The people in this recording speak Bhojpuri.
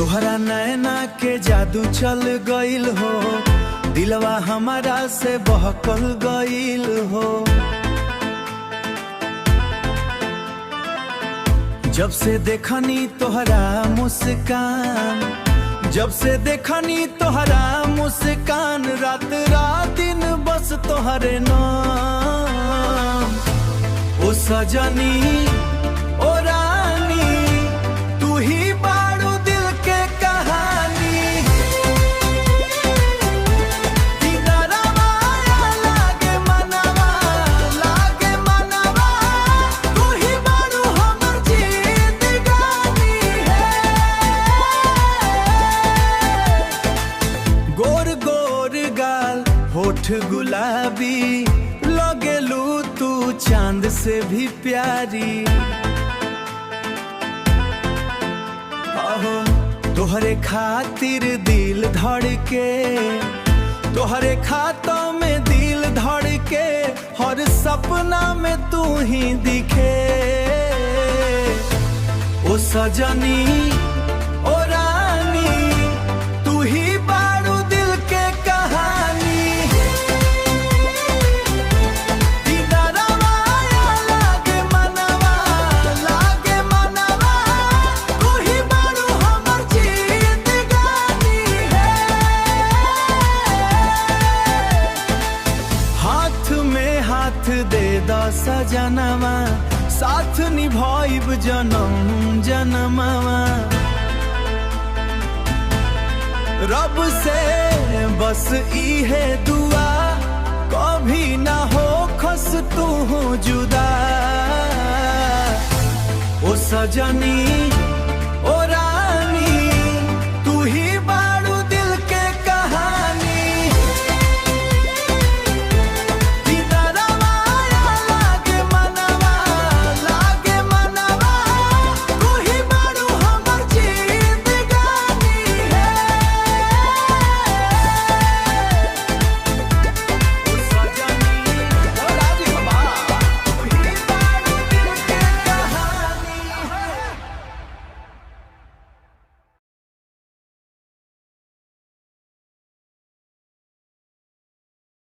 तोहरा नैना के जादू चल गइल हो, दिलवा हमारा से बहकल गइल हो। जब से देखनी तोहरा मुस्कान, जब से देखनी तोहरा मुस्कान, रात रात दिन बस तोहरे नाम। ओ सजनी ओ रानी, तू ही बारू दिल के कहानी। दीदारवा लागे मनवा, लागे मनवा, तू ही बारू हमर जिंदगानी है। गोर गोर गाल, होठ गुलाबी, लगेलू तू चांद से भी प्यारी। आहो तोहरे खातिर दिल धड़के, तोहरे खातों में दिल धड़के, हर सपना में तू ही दिखे। ओ सजनी ओ रानी, तू ही बारू दिल के कहानी। दे दा सजनवा, साथ निभाइब जन्म जन्मवा। रब से बस इहे दुआ, कभी ना हो खस तू जुदा। ओ सजनी